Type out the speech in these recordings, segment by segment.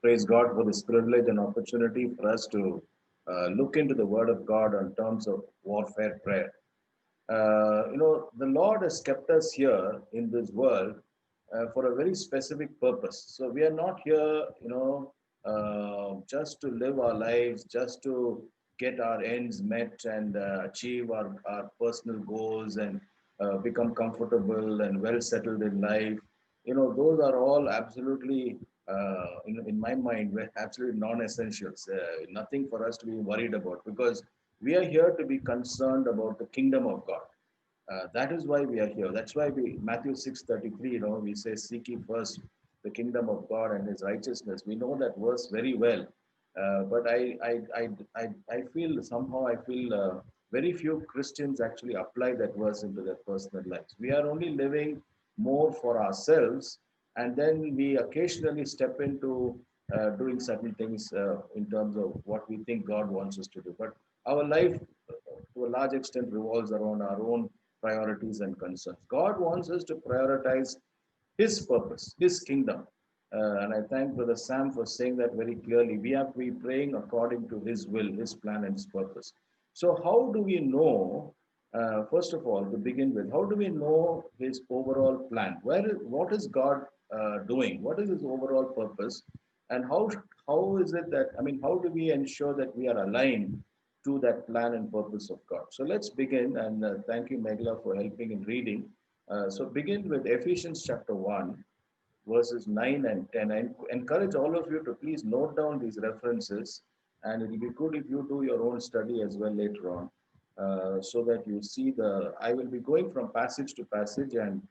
Praise God for this privilege and opportunity for us to look into the Word of God in terms of warfare prayer. The Lord has kept us here in this world for a very specific purpose. So we are not here, just to live our lives, just to get our ends met and achieve our personal goals and become comfortable and well settled in life. Those are all absolutely, in my mind, were absolutely non-essentials. Nothing for us to be worried about because we are here to be concerned about the kingdom of God. That is why we are here. That's why Matthew 6:33, we say, seek ye first the kingdom of God and his righteousness. We know that verse very well. But I feel somehow, I feel very few Christians actually apply that verse into their personal lives. We are only living more for ourselves, and then we occasionally step into doing certain things in terms of what we think God wants us to do. But our life, to a large extent, revolves around our own priorities and concerns. God wants us to prioritize His purpose, His kingdom. And I thank Brother Sam for saying that very clearly. We have to be praying according to His will, His plan, and His purpose. So, how do we know, first of all, to begin with, how do we know His overall plan? What is God doing? What is His overall purpose? And how is it that, how do we ensure that we are aligned to that plan and purpose of God? So let's begin, and thank you, Megla, for helping in reading. So begin with Ephesians chapter 1, verses 9 and 10. I encourage all of you to please note down these references, and it will be good if you do your own study as well later on, so that you see I will be going from passage to passage, and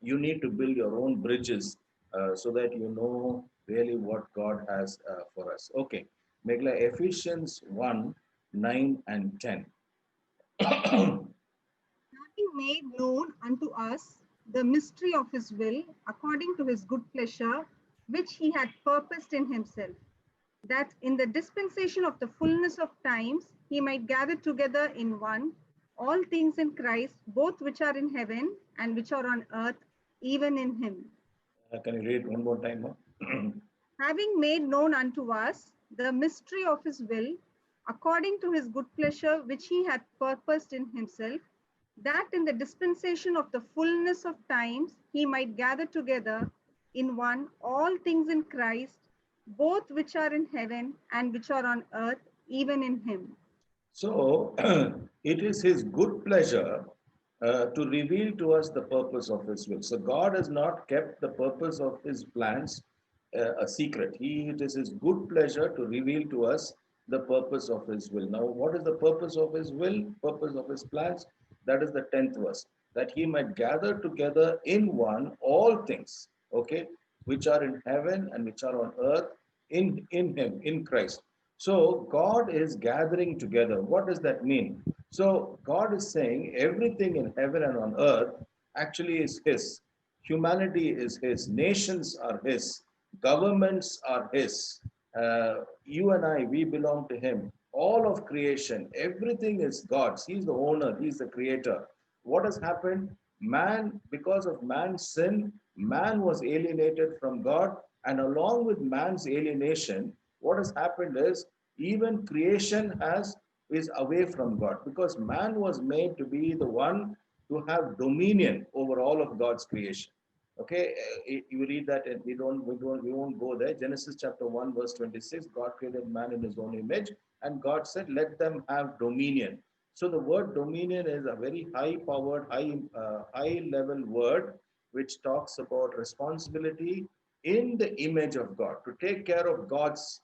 you need to build your own bridges so that you know really what God has for us. Okay, Megla, Ephesians 1, 9 and 10. Having made known unto us the mystery of his will, according to his good pleasure, which he had purposed in himself, that in the dispensation of the fullness of times he might gather together in one all things in Christ, both which are in heaven and which are on earth, even in him. Can you read one more time? Huh? Having made known unto us the mystery of his will, according to his good pleasure, which he had purposed in himself, that in the dispensation of the fullness of times he might gather together in one all things in Christ, both which are in heaven and which are on earth, even in him. So it is His good pleasure to reveal to us the purpose of His will. So God has not kept the purpose of His plans a secret. It is His good pleasure to reveal to us the purpose of His will. Now, what is the purpose of His will? Purpose of His plans? That is the 10th verse. That He might gather together in one all things, okay, which are in heaven and which are on earth, in Him, in Christ. So God is gathering together. What does that mean? So God is saying everything in heaven and on earth actually is His. Humanity is His. Nations are His. Governments are His. You and I, we belong to Him. All of creation, everything is God's. He's the owner. He's the creator. What has happened? Man, because of man's sin, man was alienated from God. And along with man's alienation, what has happened is even creation is away from God because man was made to be the one to have dominion over all of God's creation. Okay, you read that, and we won't go there. Genesis chapter 1, verse 26. God created man in His own image, and God said, "Let them have dominion." So the word dominion is a very high-powered, high-level word which talks about responsibility in the image of God to take care of God's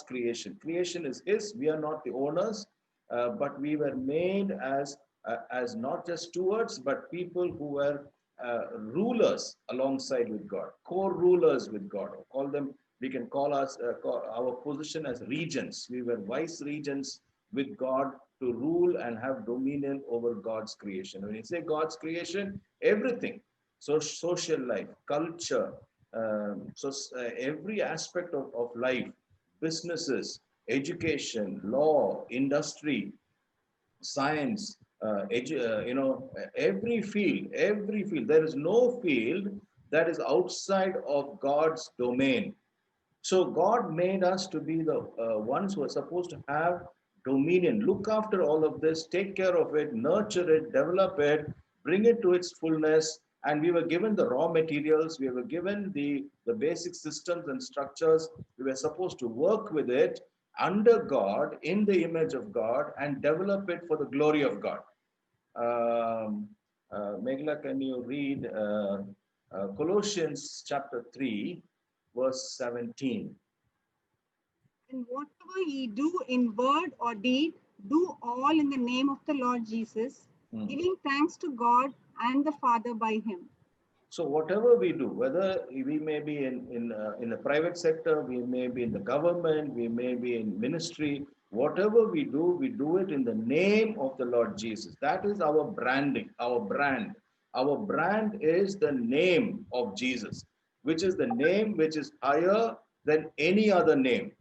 creation. Creation is His. We are not the owners, but we were made as not just stewards, but people who were rulers alongside with God, co-rulers with God. Call them. We can call our position as regents. We were vice regents with God to rule and have dominion over God's creation. When you say God's creation, everything. So social life, culture, every aspect of life, businesses, education, law, industry, science, every field. There is no field that is outside of God's domain. So God made us to be the ones who are supposed to have dominion, look after all of this, take care of it, nurture it, develop it, bring it to its fullness. And we were given the raw materials, we were given the basic systems and structures. We were supposed to work with it under God, in the image of God, and develop it for the glory of God. Megla, can you read Colossians chapter 3, verse 17? And whatever ye do in word or deed, do all in the name of the Lord Jesus, giving thanks to God and the Father by him. So whatever we do, whether we may be in the private sector, we may be in the government, we may be in ministry, whatever we do it in the name of the Lord Jesus. That is our branding, our brand. Our brand is the name of Jesus, which is the name which is higher than any other name.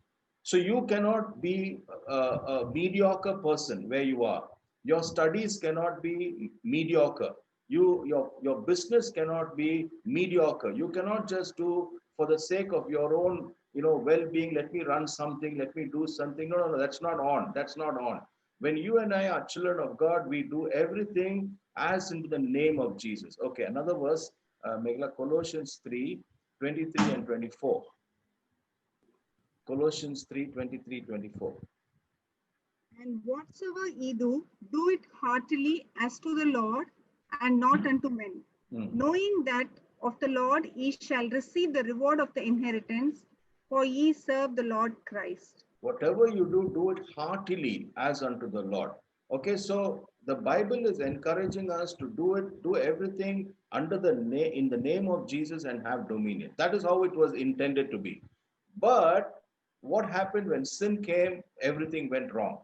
So you cannot be a mediocre person where you are. Your studies cannot be mediocre. Your business cannot be mediocre. You cannot just do for the sake of your own well-being. Let me run something. Let me do something. No, no, no. That's not on. That's not on. When you and I are children of God, we do everything as in the name of Jesus. Okay, another verse, Megla, Colossians 3:23 and 24. Colossians 3:23, 24. And whatsoever ye do, do it heartily as to the Lord and not unto men, knowing that of the Lord ye shall receive the reward of the inheritance, for ye serve the Lord Christ. Whatever you do, do it heartily as unto the Lord. Okay, so the Bible is encouraging us to do everything under in the name of Jesus and have dominion. That is how it was intended to be. But what happened when sin came? Everything went wrong,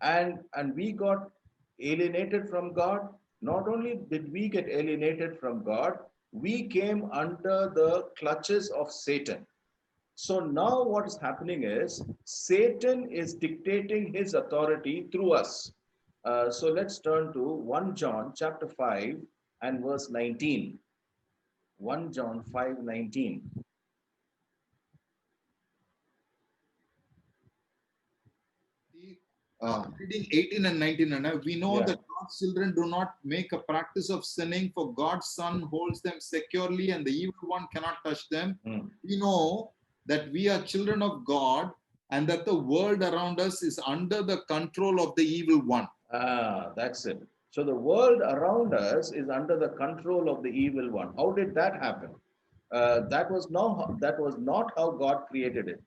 and we got alienated from God. Not only did we get alienated from God, we came under the clutches of Satan. So now what is happening is Satan is dictating his authority through us. So let's turn to 1 John chapter 5 and verse 19. 1 John 5:19. Reading 18 and 19, and we know that God's children do not make a practice of sinning, for God's Son holds them securely and the evil one cannot touch them. We know that we are children of God and that the world around us is under the control of the evil one. That's it. So the world around us is under the control of the evil one. How did that happen? That was not how God created it.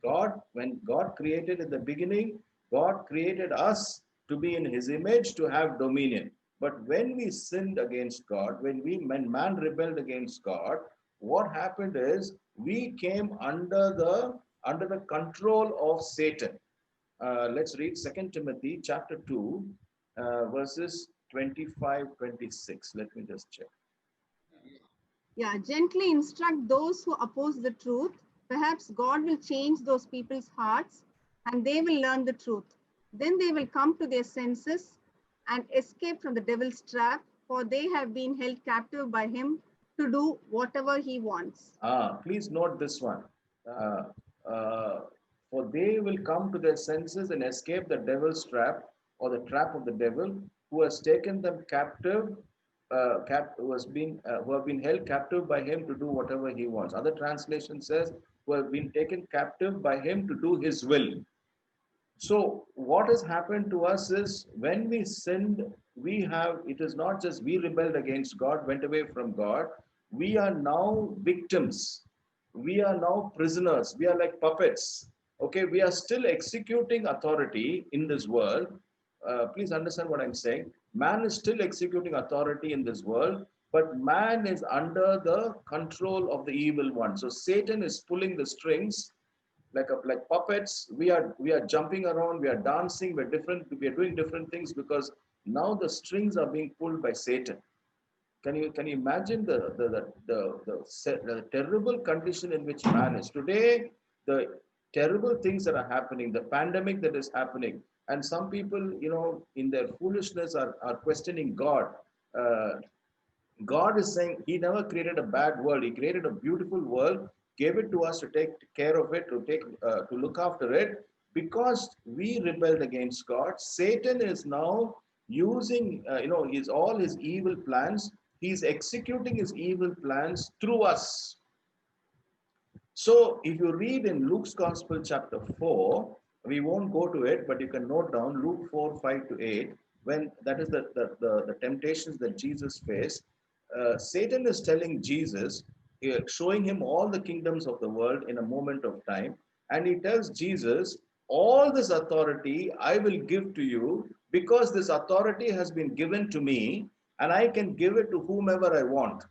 When God created in the beginning, God created us to be in his image, to have dominion. But when we sinned against God, when man rebelled against God, what happened is we came under the control of Satan. Let's read 2 Timothy chapter 2, verses 25, 26. Let me just check. Yeah, gently instruct those who oppose the truth. Perhaps God will change those people's hearts and they will learn the truth. Then they will come to their senses and escape from the devil's trap, for they have been held captive by him to do whatever he wants. Please note this one. For they will come to their senses and escape the devil's trap, or the trap of the devil, who has taken them captive, who have been held captive by him to do whatever he wants. Other translation says, who have been taken captive by him to do his will. So what has happened to us is when we sinned, it is not just we rebelled against God, went away from God. We are now victims. We are now prisoners. We are like puppets. Okay, we are still executing authority in this world. Please understand what I'm saying. Man is still executing authority in this world, but man is under the control of the evil one. So Satan is pulling the strings like puppets. We are jumping around, we are dancing, we are doing different things because now the strings are being pulled by Satan. Can you imagine the terrible condition in which man is today? The terrible things that are happening, the pandemic that is happening, and some people, in their foolishness, are questioning God. God is saying he never created a bad world. He created a beautiful world. gave it to us to take care of it, to look after it. Because we rebelled against God, Satan is now using, all his evil plans. He's executing his evil plans through us. So if you read in Luke's Gospel chapter 4, we won't go to it, but you can note down Luke 4, 5 to 8, when that is the temptations that Jesus faced. Satan is telling Jesus, showing him all the kingdoms of the world in a moment of time. And he tells Jesus, all this authority I will give to you, because this authority has been given to me and I can give it to whomever I want.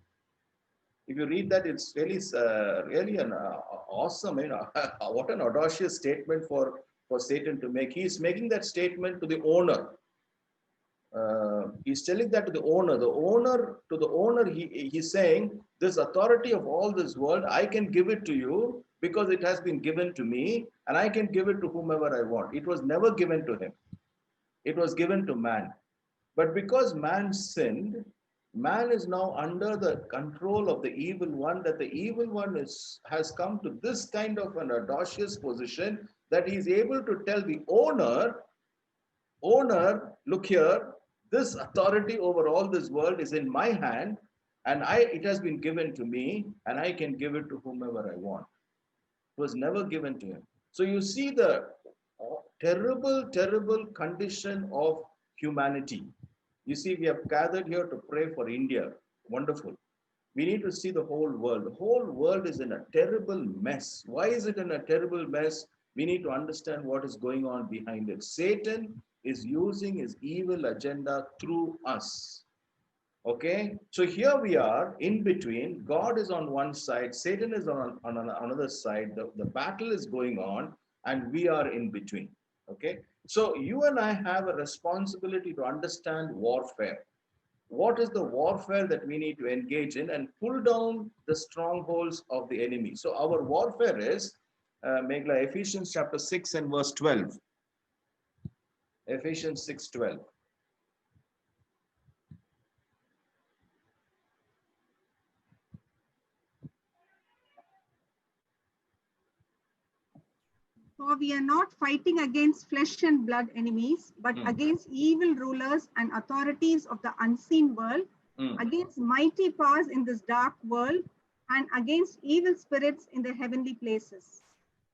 If you read that, it's really an awesome, what an audacious statement for Satan to make. He's making that statement to the owner. He's telling that to the owner. To the owner, he's saying, this authority of all this world, I can give it to you because it has been given to me, and I can give it to whomever I want. It was never given to him. It was given to man. But because man sinned, man is now under the control of the evil one, that the evil one has come to this kind of an audacious position that he is able to tell the owner, look here, this authority over all this world is in my hand, and it has been given to me, and I can give it to whomever I want. It was never given to him. So you see the terrible, terrible condition of humanity. You see, we have gathered here to pray for India. Wonderful. We need to see the whole world. The whole world is in a terrible mess. Why is it in a terrible mess? We need to understand what is going on behind it. Satan is using his evil agenda through us. Okay? So here we are in between. God is on one side. Satan is on another side. The battle is going on, and we are in between. Okay? So you and I have a responsibility to understand warfare. What is the warfare that we need to engage in and pull down the strongholds of the enemy? So our warfare is, Megla, Ephesians chapter 6 and verse 12. Ephesians 6:12. For we are not fighting against flesh and blood enemies, but against evil rulers and authorities of the unseen world, against mighty powers in this dark world, and against evil spirits in the heavenly places.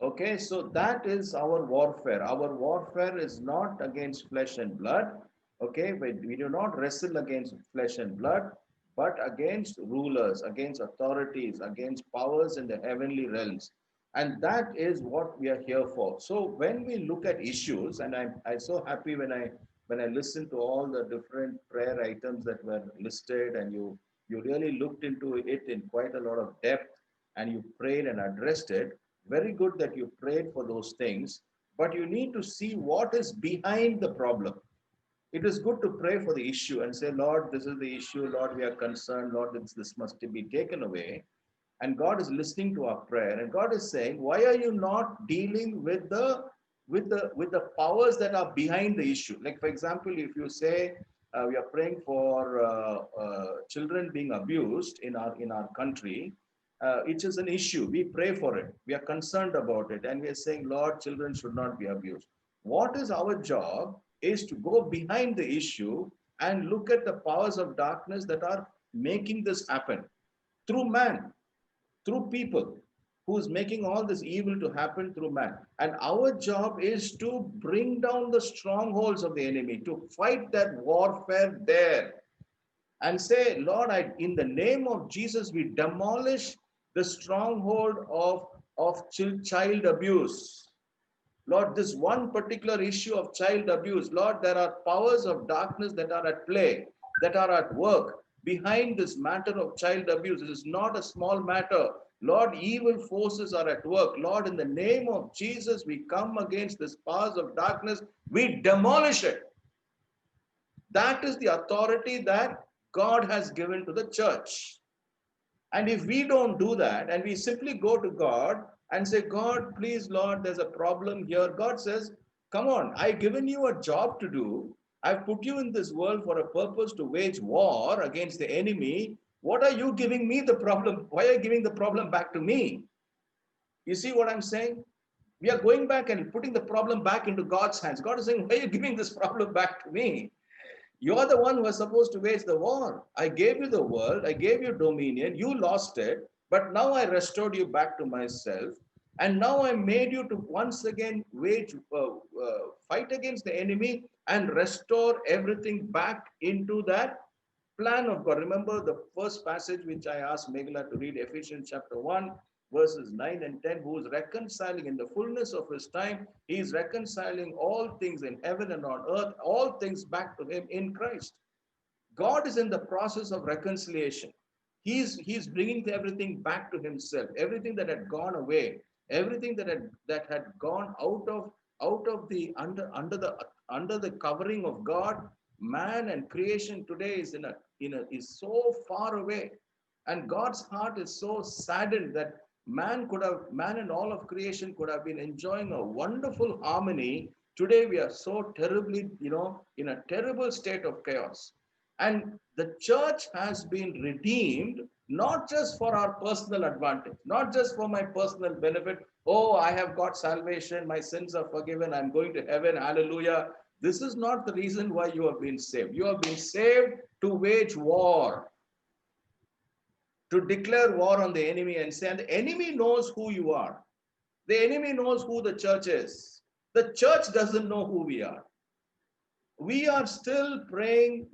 Okay, so that is our warfare. Our warfare is not against flesh and blood. Okay, we do not wrestle against flesh and blood, but against rulers, against authorities, against powers in the heavenly realms. And that is what we are here for. So when we look at issues, and I'm so happy when I listened to all the different prayer items that were listed, and you really looked into it in quite a lot of depth, and you prayed and addressed it. Very good that you prayed for those things, but you need to see what is behind the problem. It is good to pray for the issue and say, Lord, this is the issue. Lord, we are concerned. Lord, this must be taken away. And God is listening to our prayer, and God is saying, why are you not dealing with the powers that are behind the issue? Like, for example, if you say we are praying for children being abused in our country, it is an issue. We pray for it. We are concerned about it. And we are saying, Lord, children should not be abused. What is our job is to go behind the issue and look at the powers of darkness that are making this happen through man, through people, who's making all this evil to happen through man. And our job is to bring down the strongholds of the enemy, to fight that warfare there. And say, Lord, in the name of Jesus, we demolish the stronghold of child abuse. Lord, this one particular issue of child abuse, Lord, there are powers of darkness that are at play, that are at work behind this matter of child abuse. It is not a small matter. Lord, evil forces are at work. Lord, in the name of Jesus, we come against this powers of darkness. We demolish it. That is the authority that God has given to the church. And if we don't do that, and we simply go to God and say, God, please, Lord, there's a problem here. God says, come on, I've given you a job to do. I've put you in this world for a purpose to wage war against the enemy. What are you giving me the problem? Why are you giving the problem back to me? You see what I'm saying? We are going back and putting the problem back into God's hands. God is saying, why are you giving this problem back to me? You're the one who was supposed to wage the war. I gave you the world, I gave you dominion, you lost it, but now I restored you back to myself. And now I made you to once again fight against the enemy and restore everything back into that plan of God. Remember the first passage which I asked Meghala to read, Ephesians chapter 1, verses 9 and 10, who is reconciling in the fullness of his time. He is reconciling all things in heaven and on earth, all things back to him in Christ. God is in the process of reconciliation. He's bringing everything back to himself, everything that had gone away, everything that had gone out of the under the covering of God. Man and creation today is is so far away, and God's heart is so saddened that man and all of creation could have been enjoying a wonderful harmony. Today we are so terribly, in a terrible state of chaos. And the church has been redeemed, not just for our personal advantage, not just for my personal benefit. Oh, I have got salvation, my sins are forgiven, I'm going to heaven, hallelujah. This is not the reason why you have been saved. You have been saved to wage war, to declare war on the enemy and say, and the enemy knows who you are. The enemy knows who the church is. The church doesn't know who we are. We are still praying,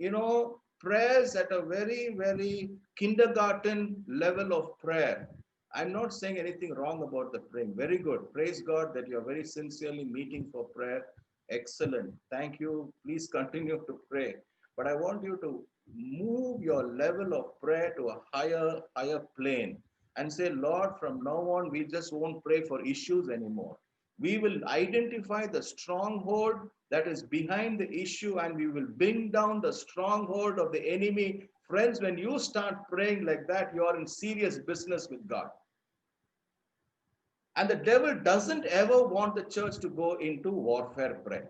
prayers at a very, very kindergarten level of prayer. I'm not saying anything wrong about the praying. Very good. Praise God that you're very sincerely meeting for prayer. Excellent. Thank you. Please continue to pray. But I want you to move your level of prayer to a higher plane and say, Lord, from now on, we just won't pray for issues anymore. We will identify the stronghold that is behind the issue, and we will bring down the stronghold of the enemy. Friends, when you start praying like that, you are in serious business with God. And the devil doesn't ever want the church to go into warfare prayer.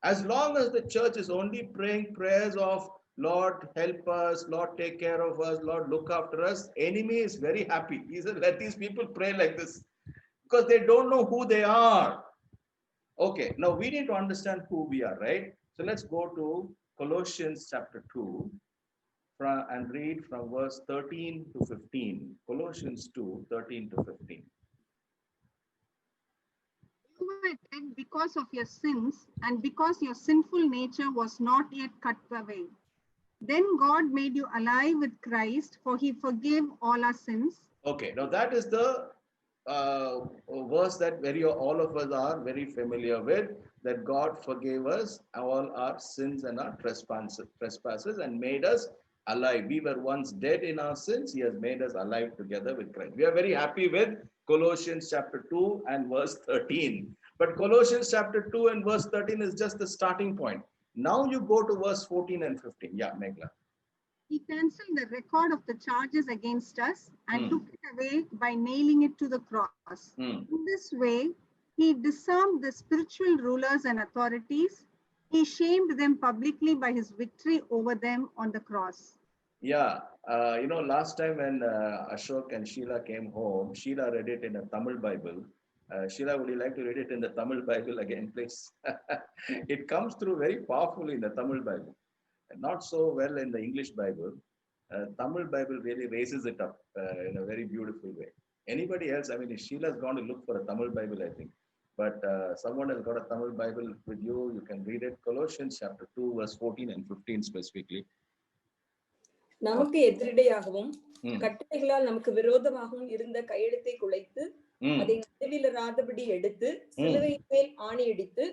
As long as the church is only praying prayers of, Lord, help us, Lord, take care of us, Lord, look after us, enemy is very happy. He said, let these people pray like this, because they don't know who they are. Okay, now we need to understand who we are, right? So let's go to Colossians chapter 2 and read from verse 13 to 15. Colossians 2, 13 to 15. You were dead because of your sins, and because your sinful nature was not yet cut away. Then God made you alive with Christ, for he forgave all our sins. Okay, now that is the verse that all of us are very familiar with, that God forgave us all our sins and our trespasses and made us alive. We were once dead in our sins. He has made us alive together with Christ. We are very happy with Colossians chapter 2 and verse 13. But Colossians chapter 2 and verse 13 is just the starting point. Now you go to verse 14 and 15. Yeah, Meghala. He cancelled the record of the charges against us and took it away by nailing it to the cross. In this way, he disarmed the spiritual rulers and authorities. He shamed them publicly by his victory over them on the cross. Yeah, last time when Ashok and Sheila came home, Sheila read it in a Tamil Bible. Sheila, would you like to read it in the Tamil Bible again, please? It comes through very powerfully in the Tamil Bible. Not so well in the English Bible. Tamil Bible really raises it up in a very beautiful way. Anybody else? I mean, Sheila's gone to look for a Tamil Bible, I think. But someone has got a Tamil Bible with you. You can read it. Colossians chapter 2, verse 14 and 15 specifically. நமக்கு எதிரிடையாகவும் கட்டளைகளால் நமக்கு விரோதமாகவும் இருந்த கையெழுத்தை குலைத்து அதை நடுவிலராதபடி எடுத்து சிலுவையின் மேல் ஆணியடித்து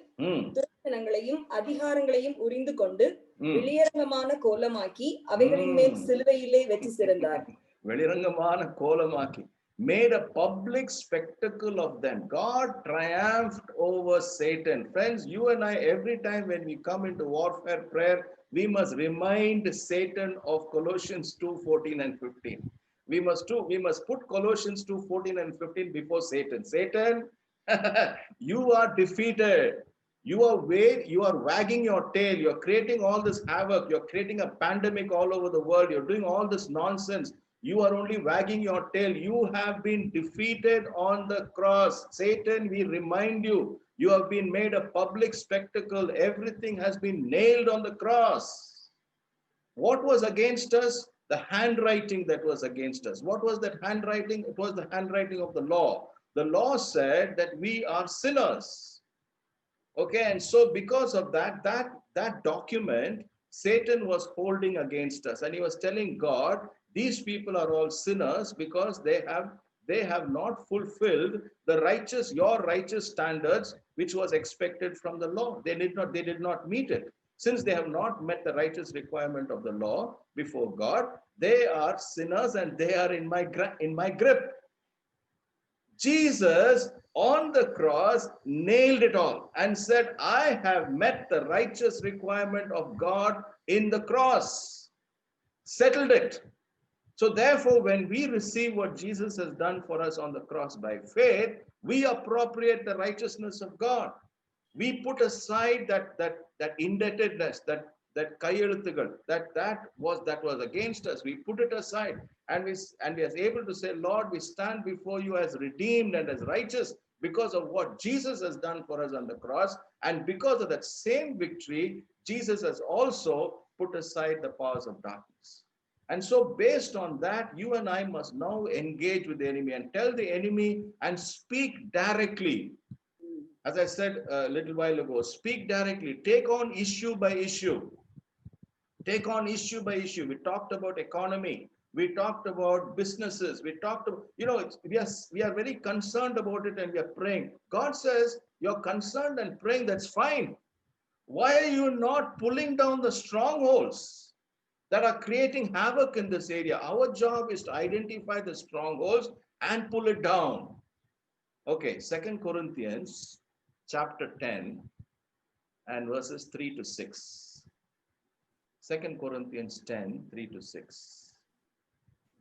துர்க்கணங்களையும் அதிகாரங்களையும் உரிந்து கொண்டு வெளியரங்கமான கோலமாக்கி அவைகளின் மேல் சிலுவையிலே வெற்றி சிறந்தார். வெளியரங்கமான கோலமாக்கி, made a public spectacle of them. God triumphed over Satan. Friends, you and I, every time when we come into warfare prayer, we must remind Satan of Colossians 2:14 and 15. We must put Colossians 2:14 and 15 before Satan. Satan, you are defeated. You are wagging your tail. You're creating all this havoc. You're creating a pandemic all over the world. You're doing all this nonsense. You are only wagging your tail. You have been defeated on the cross. Satan, we remind you, you have been made a public spectacle. Everything has been nailed on the cross. What was against us? The handwriting that was against us. What was that handwriting? It was the handwriting of the law. The law said that we are sinners. Okay, and so because of that document, Satan was holding against us, and he was telling God, these people are all sinners because they have not fulfilled your righteous standards, which was expected from the law. They did not meet it. Since they have not met the righteous requirement of the law before God, they are sinners and they are in my grip. Jesus on the cross nailed it all and said, I have met the righteous requirement of God in the cross. Settled it. So therefore, when we receive what Jesus has done for us on the cross by faith, we appropriate the righteousness of God. We put aside that indebtedness, that kayeluthugal, that was against us. We put it aside, and we are able to say, Lord, we stand before you as redeemed and as righteous because of what Jesus has done for us on the cross, and because of that same victory, Jesus has also put aside the powers of darkness. And so based on that, you and I must now engage with the enemy and tell the enemy and speak directly. As I said a little while ago, speak directly. Take on issue by issue. Take on issue by issue. We talked about economy. We talked about businesses. We talked about, we are very concerned about it and we are praying. God says, you're concerned and praying, that's fine. Why are you not pulling down the strongholds that are creating havoc in this area? Our job is to identify the strongholds and pull it down. Okay, 2 Corinthians chapter 10 and verses 3 to 6. 2 Corinthians 10, 3 to 6.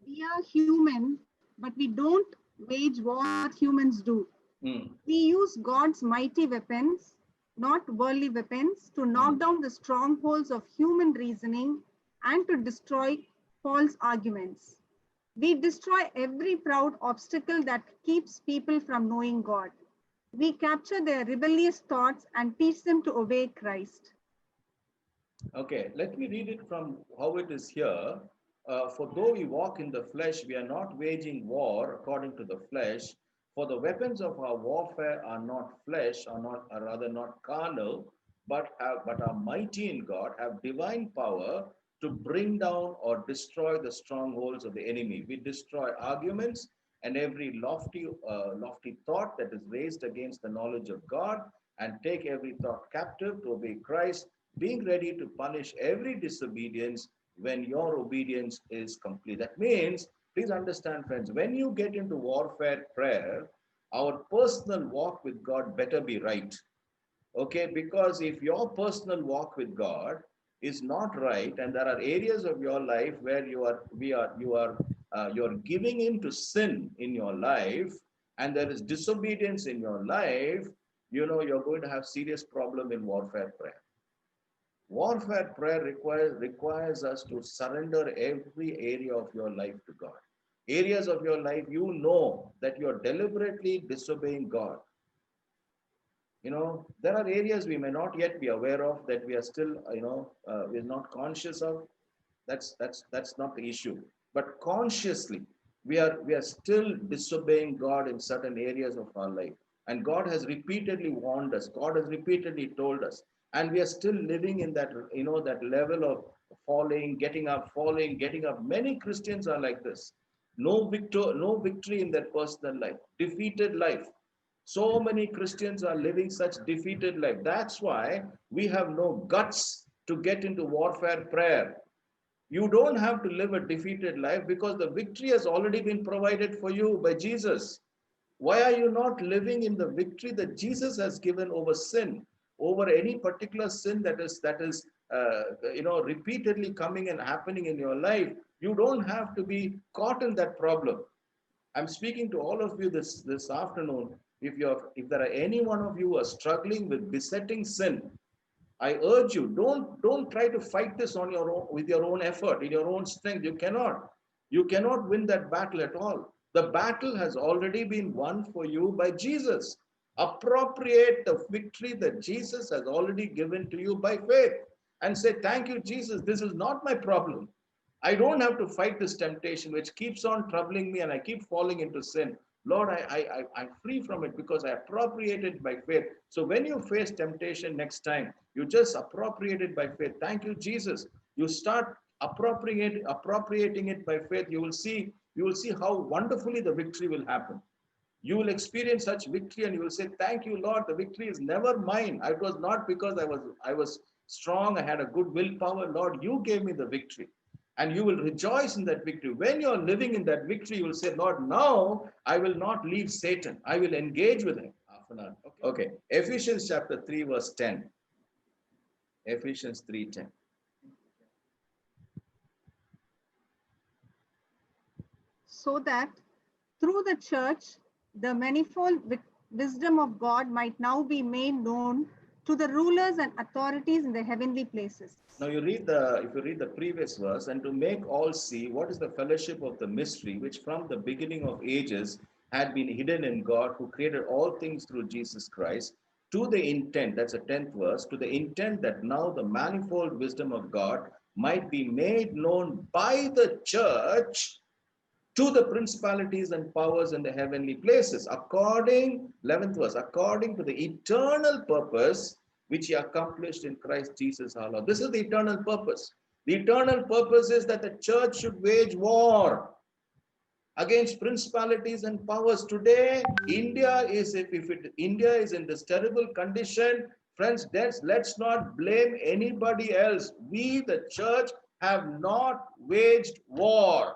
We are human, but we don't wage war what humans do. We use God's mighty weapons, not worldly weapons, to knock down the strongholds of human reasoning and to destroy false arguments. We destroy every proud obstacle that keeps people from knowing God. We capture their rebellious thoughts and teach them to obey Christ. Okay, let me read it from how it is here. For though we walk in the flesh, we are not waging war according to the flesh. For the weapons of our warfare are not flesh, are rather not carnal, but are mighty in God, have divine power to bring down or destroy the strongholds of the enemy. We destroy arguments and every lofty thought that is raised against the knowledge of God, and take every thought captive to obey Christ, being ready to punish every disobedience when your obedience is complete. That means, please understand, friends, when you get into warfare prayer, our personal walk with God better be right. Okay, because if your personal walk with God is not right, and there are areas of your life where you're giving in to sin in your life, and there is disobedience in your life, you're going to have serious problem in warfare prayer. Warfare prayer requires us to surrender every area of your life to God. Areas of your life that you're deliberately disobeying God. There are areas we may not yet be aware of, that we are still, we're not conscious of. That's not the issue. But consciously, we are still disobeying God in certain areas of our life. And God has repeatedly warned us. God has repeatedly told us. And we are still living in that, that level of falling, getting up, falling, getting up. Many Christians are like this. No victory in their personal life. Defeated life. So many Christians are living such defeated life. That's why we have no guts to get into warfare prayer. You don't have to live a defeated life because the victory has already been provided for you by Jesus. Why are you not living in the victory that Jesus has given over sin, over any particular sin that is repeatedly coming and happening in your life? You don't have to be caught in that problem. I'm speaking to all of you this afternoon. If there are any one of you who are struggling with besetting sin, I urge you, don't try to fight this on your own, with your own effort, in your own strength. You cannot. You cannot win that battle at all. The battle has already been won for you by Jesus. Appropriate the victory that Jesus has already given to you by faith and say, thank you, Jesus. This is not my problem. I don't have to fight this temptation which keeps on troubling me and I keep falling into sin. Lord, I'm free from it because I appropriate it by faith. So when you face temptation next time, you just appropriate it by faith. Thank you, Jesus. You start appropriating it by faith. You will see how wonderfully the victory will happen. You will experience such victory and you will say, thank you, Lord. The victory is never mine. It was not because I was strong. I had a good willpower. Lord, you gave me the victory. And you will rejoice in that victory. When you're living in that victory, you will say, Lord, now I will not leave Satan. I will engage with him. Okay. Ephesians chapter 3, verse 10. Ephesians 3:10. So that through the church, the manifold wisdom of God might now be made known to the rulers and authorities in the heavenly places. Now if you read the previous verse, and to make all see what is the fellowship of the mystery, which from the beginning of ages had been hidden in God, who created all things through Jesus Christ, to the intent, that's the 10th verse, to the intent that now the manifold wisdom of God might be made known by the church to the principalities and powers in the heavenly places, according, 11th verse, according to the eternal purpose which he accomplished in Christ Jesus our Lord. This is the eternal purpose. The eternal purpose is that the church should wage war against principalities and powers. Today, India is in this terrible condition. Friends, let's not blame anybody else. We, the church, have not waged war.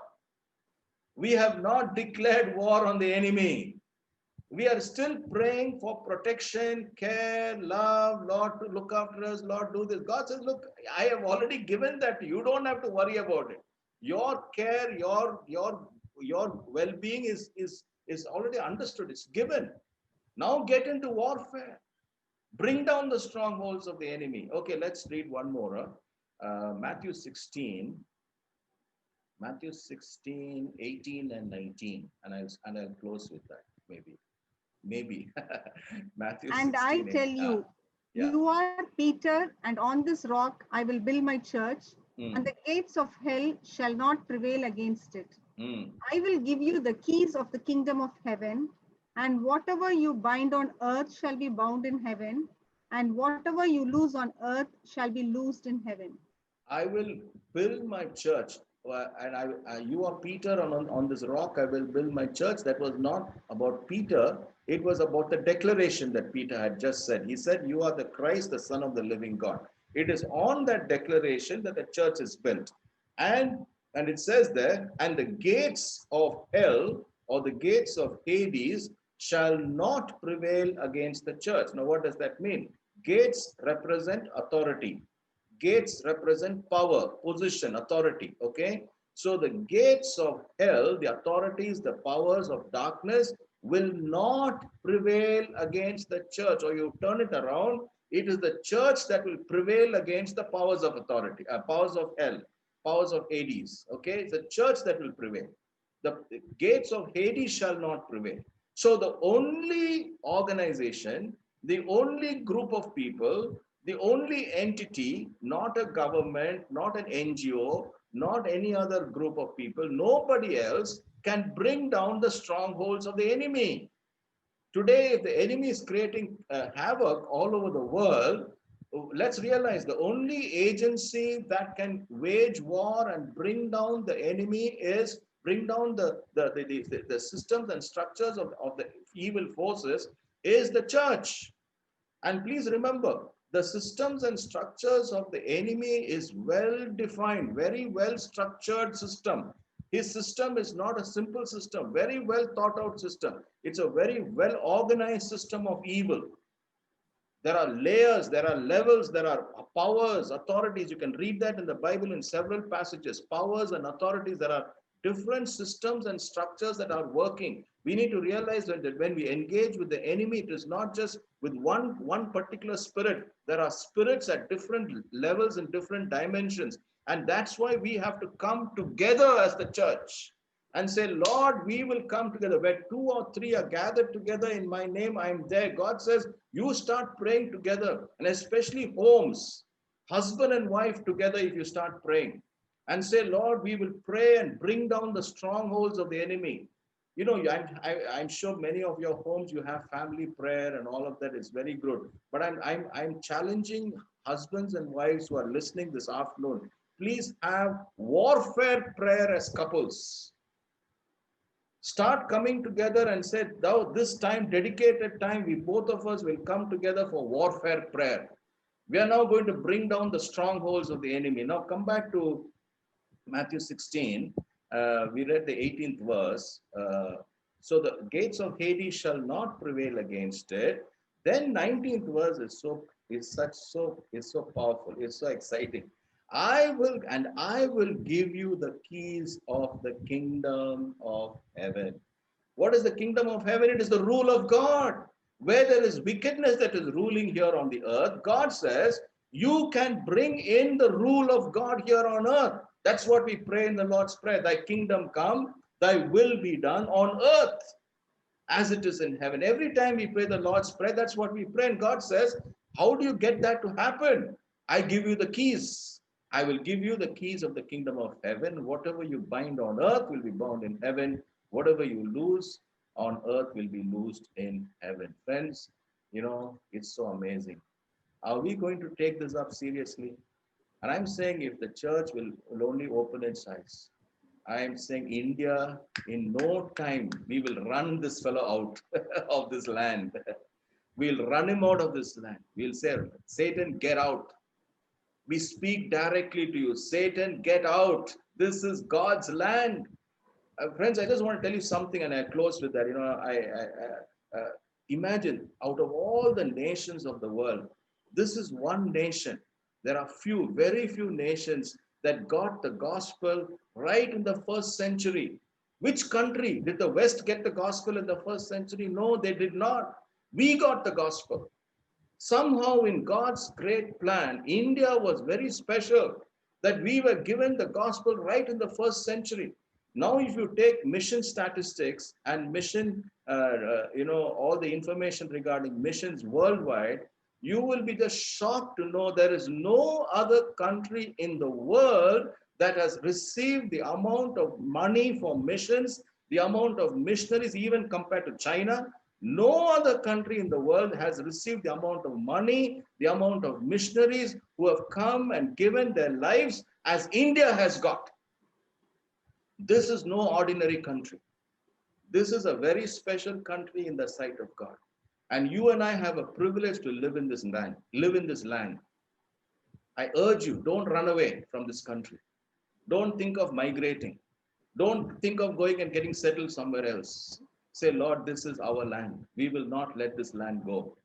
We have not declared war on the enemy. We are still praying for protection, care, love, Lord, to look after us, Lord, do this. God says, look, I have already given that. You don't have to worry about it. Your care, your well-being is already understood. It's given. Now get into warfare. Bring down the strongholds of the enemy. Okay, let's read one more. Matthew 16. Matthew 16, 18 and 19. And I'll close with that, maybe. Matthew 16. And I tell you, you are Peter, and on this rock I will build my church, and the gates of hell shall not prevail against it. I will give you the keys of the kingdom of heaven, and whatever you bind on earth shall be bound in heaven, and whatever you loose on earth shall be loosed in heaven. I will build my church. And you are Peter, on this rock I will build my church. That was not about Peter. It was about the declaration that Peter had just said. He said, you are the Christ, the Son of the living God. It is on that declaration that the church is built. And it says there, and the gates of hell or the gates of Hades shall not prevail against the church. Now, what does that mean? Gates represent authority. Gates represent power, position, authority. Okay. So the gates of hell, the authorities, the powers of darkness will not prevail against the church. Or you turn it around, it is the church that will prevail against the powers of authority, powers of hell, powers of Hades. Okay. It's the church that will prevail. The gates of Hades shall not prevail. So the only organization, the only group of people, the only entity, not a government, not an NGO, not any other group of people, nobody else can bring down the strongholds of the enemy. Today, if the enemy is creating havoc all over the world, let's realize the only agency that can wage war and bring down the enemy is bring down the systems and structures of the evil forces is the church. And please remember, the systems and structures of the enemy is well defined, very well structured system. His system is not a simple system, very well thought out system. It's a very well organized system of evil. There are layers, there are levels, there are powers, authorities. You can read that in the Bible in several passages. Powers and authorities. There are different systems and structures that are working. We need to realize that when we engage with the enemy, it is not just with one particular spirit. There are spirits at different levels and different dimensions. And that's why we have to come together as the church and say, Lord, we will come together. Where 2 or 3 are gathered together in my name, I am there. God says, you start praying together, and especially homes, husband and wife together, if you start praying and say, Lord, we will pray and bring down the strongholds of the enemy. You know, I'm sure many of your homes, you have family prayer and all of that is very good. But I'm challenging husbands and wives who are listening this afternoon. Please have warfare prayer as couples. Start coming together and say, now this time, dedicated time, we both of us will come together for warfare prayer. We are now going to bring down the strongholds of the enemy. Now come back to Matthew 16. We read the 18th verse. So the gates of Hades shall not prevail against it. Then 19th verse is so powerful. It's so exciting. I will give you the keys of the kingdom of heaven. What is the kingdom of heaven? It is the rule of God. Where there is wickedness that is ruling here on the earth, God says, you can bring in the rule of God here on earth. That's what we pray in the Lord's Prayer. Thy kingdom come, thy will be done on earth as it is in heaven. Every time we pray the Lord's Prayer, that's what we pray. And God says, how do you get that to happen? I give you the keys. I will give you the keys of the kingdom of heaven. Whatever you bind on earth will be bound in heaven. Whatever you lose on earth will be loosed in heaven. Friends, you know, it's so amazing. Are we going to take this up seriously? And I'm saying if the church will only open its eyes, I am saying India, in no time, we will run this fellow out of this land. We'll run him out of this land. We'll say, Satan, get out. We speak directly to you. Satan, get out. This is God's land. Friends, I just want to tell you something, and I close with that. You know, imagine out of all the nations of the world, this is one nation. There are few, very few nations that got the gospel right in the first century. Which country did the West get the gospel in the first century? No, they did not. We got the gospel. Somehow in God's great plan, India was very special that we were given the gospel right in the first century. Now, if you take mission statistics and mission, all the information regarding missions worldwide, you will be just shocked to know there is no other country in the world that has received the amount of money for missions, the amount of missionaries, even compared to China. No other country in the world has received the amount of money, the amount of missionaries who have come and given their lives as India has got. This is no ordinary country. This is a very special country in the sight of God. And you and I have a privilege to live in this land. I urge you, don't run away from this country. Don't think of migrating. Don't think of going and getting settled somewhere else. Say, Lord, this is our land. We will not let this land go.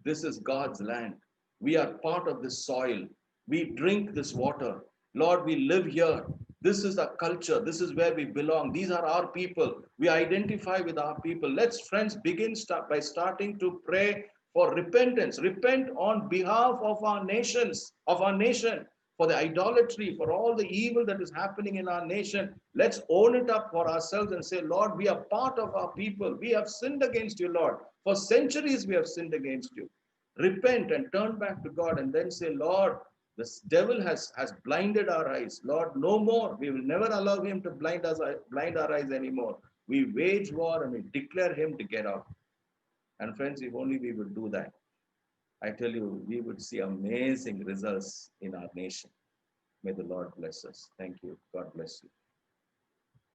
This is God's land. We are part of this soil. We drink this water. Lord, we live here. This is our culture. This is where we belong. These are our people. We identify with our people. Let's, friends, begin by starting to pray for repentance. Repent on behalf of our nations, of our nation, for the idolatry, for all the evil that is happening in our nation. Let's own it up for ourselves and say, Lord, we are part of our people. We have sinned against you, Lord. For centuries, we have sinned against you. Repent and turn back to God and then say, Lord, this devil has blinded our eyes. Lord, no more. We will never allow him to blind our eyes anymore. We wage war and we declare him to get out. And friends, if only we would do that, I tell you, we would see amazing results in our nation. May the Lord bless us. Thank you. God bless you.